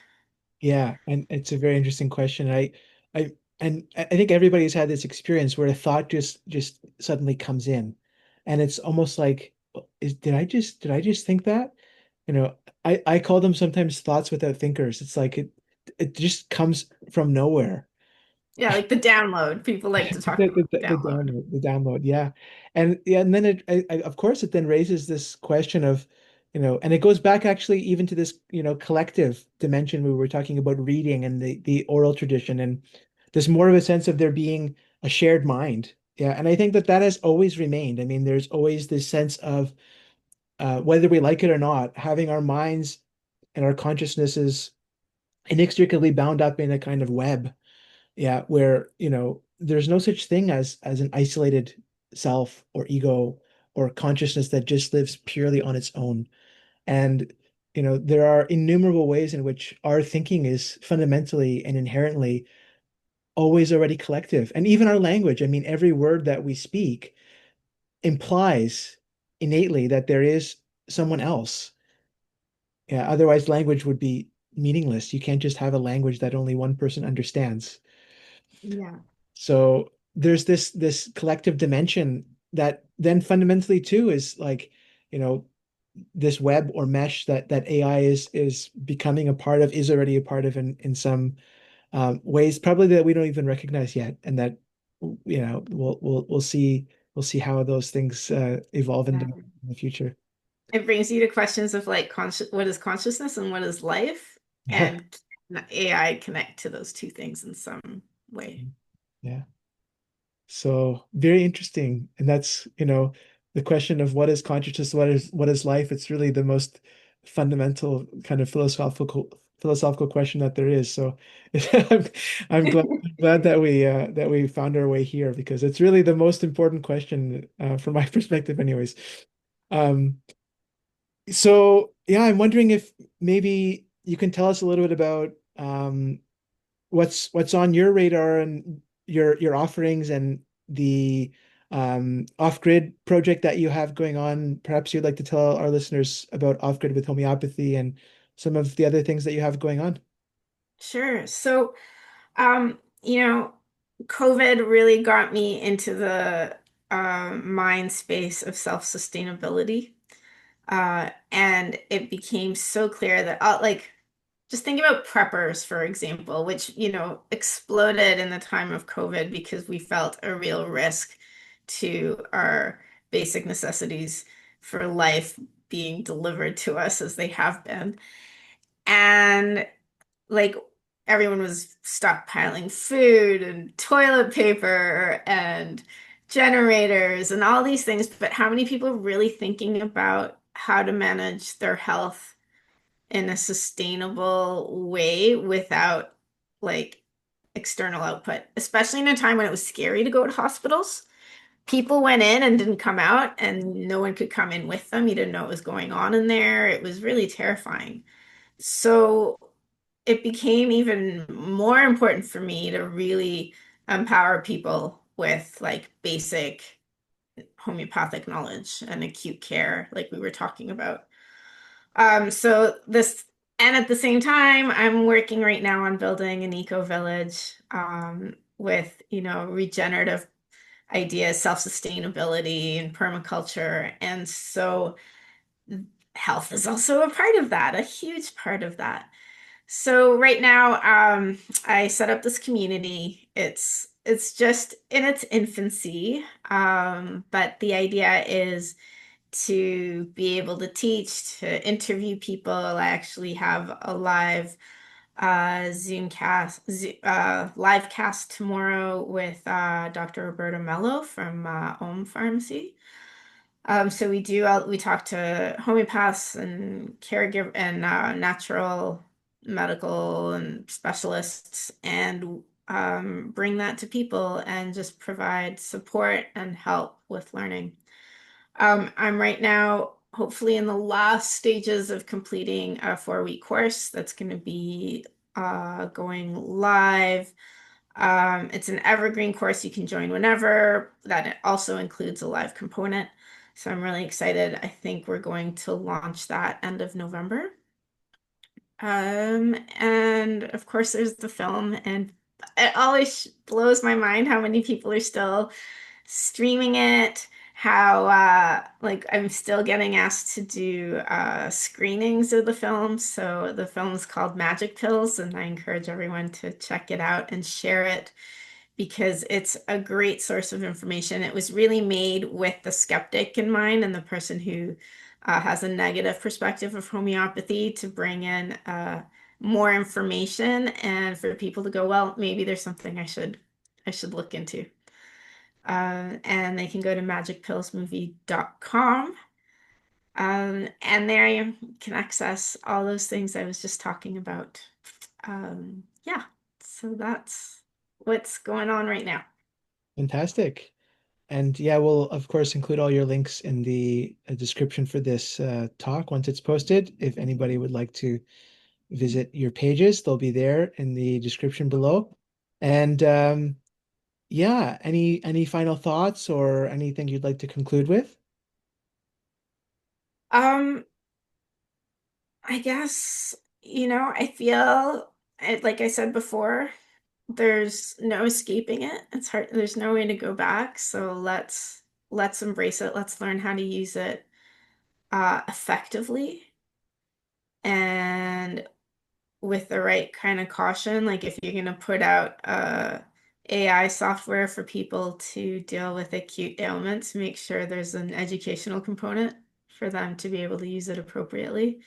Yeah, and it's a very interesting question. I, I think everybody's had this experience where a thought just suddenly comes in, and it's almost like, did I just think that? You know, I call them sometimes thoughts without thinkers. It's like it just comes from nowhere. Yeah, like the download. People like to talk about the download. The download, yeah. And yeah, and then of course it then raises this question of, and it goes back actually even to this, collective dimension we were talking about reading and the oral tradition, and there's more of a sense of there being a shared mind. Yeah, and I think that that has always remained. I mean, there's always this sense of whether we like it or not, having our minds and our consciousnesses inextricably bound up in a kind of web. Yeah, where, there's no such thing as an isolated self or ego or consciousness that just lives purely on its own. And, there are innumerable ways in which our thinking is fundamentally and inherently always already collective. And even our language, I mean, every word that we speak implies innately that there is someone else. Yeah, otherwise language would be meaningless. You can't just have a language that only one person understands. Yeah. So there's this collective dimension that then fundamentally too is like, you know, this web or mesh that AI is becoming a part of, is already a part of in some ways probably that we don't even recognize yet, and that we'll see how those things evolve Yeah. in the future. It brings you to questions of like what is consciousness and what is life? Yeah. And can AI connect to those two things in some way? Yeah. So very interesting. And that's, the question of what is consciousness, what is life? It's really the most fundamental kind of philosophical question that there is. So I'm, I'm glad that we found our way here, because it's really the most important question from my perspective anyways. Um, so yeah, I'm wondering if maybe you can tell us a little bit about what's on your radar and your offerings and the off-grid project that you have going on. Perhaps you'd like to tell our listeners about off-grid with homeopathy and some of the other things that you have going on. Sure. So, you know, COVID really got me into the mind space of self-sustainability. And it became so clear that like just think about preppers, for example, which, exploded in the time of COVID because we felt a real risk to our basic necessities for life being delivered to us as they have been. And like everyone was stockpiling food and toilet paper and generators and all these things, but how many people are really thinking about how to manage their health in a sustainable way without like external output, especially in a time when it was scary to go to hospitals? People went in and didn't come out, and no one could come in with them. You didn't know what was going on in there. It was really terrifying. So it became even more important for me to really empower people with like basic homeopathic knowledge and acute care, like we were talking about. So this, and at the same time, I'm working right now on building an eco village with, regenerative ideas, self-sustainability, and permaculture. And so health is also a part of that, a huge part of that. So right now, I set up this community. it's just in its infancy. But the idea is to be able to teach, to interview people. I actually have a live live cast tomorrow with Dr. Roberta Mello from Om Pharmacy. So we talk to homeopaths and caregiver and natural medical and specialists and bring that to people and just provide support and help with learning. I'm right now hopefully in the last stages of completing a 4-week course that's going to be going live. It's an evergreen course you can join whenever. That it also includes a live component. So I'm really excited. I think we're going to launch that end of November. And of course, there's the film, and it always blows my mind how many people are still streaming it, how like I'm still getting asked to do screenings of the film. So the film's called Magic Pills, and I encourage everyone to check it out and share it because it's a great source of information. It was really made with the skeptic in mind and the person who has a negative perspective of homeopathy to bring in more information and for people to go, well, maybe there's something I should look into. And they can go to magicpillsmovie.com. And there you can access all those things I was just talking about. Yeah, so that's what's going on right now. Fantastic. And yeah, we'll of course include all your links in the description for this talk once it's posted. If anybody would like to visit your pages, they'll be there in the description below. And yeah, any final thoughts or anything you'd like to conclude with? Um, I guess, I feel like I said before, there's no escaping it. It's hard, there's no way to go back. So let's embrace it. Let's learn how to use it effectively and with the right kind of caution. Like if you're going to put out AI software for people to deal with acute ailments, make sure there's an educational component for them to be able to use it appropriately.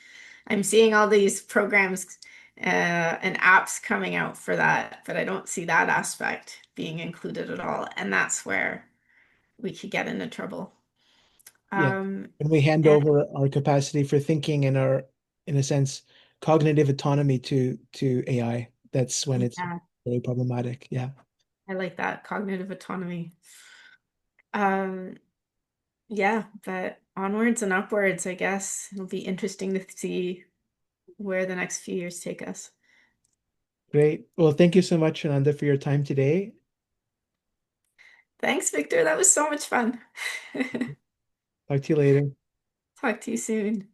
I'm seeing all these programs and apps coming out for that, but I don't see that aspect being included at all. And that's where we could get into trouble. Yeah. Um, When we hand and over our capacity for thinking and our, in a sense, cognitive autonomy to AI, that's when it's yeah, really problematic. Yeah. I like that cognitive autonomy. Um, Yeah, but onwards and upwards, I guess. It'll be interesting to see where the next few years take us. Great. Well, thank you so much, Ananda, for your time today. Thanks, Victor. That was so much fun. Talk to you later. Talk to you soon.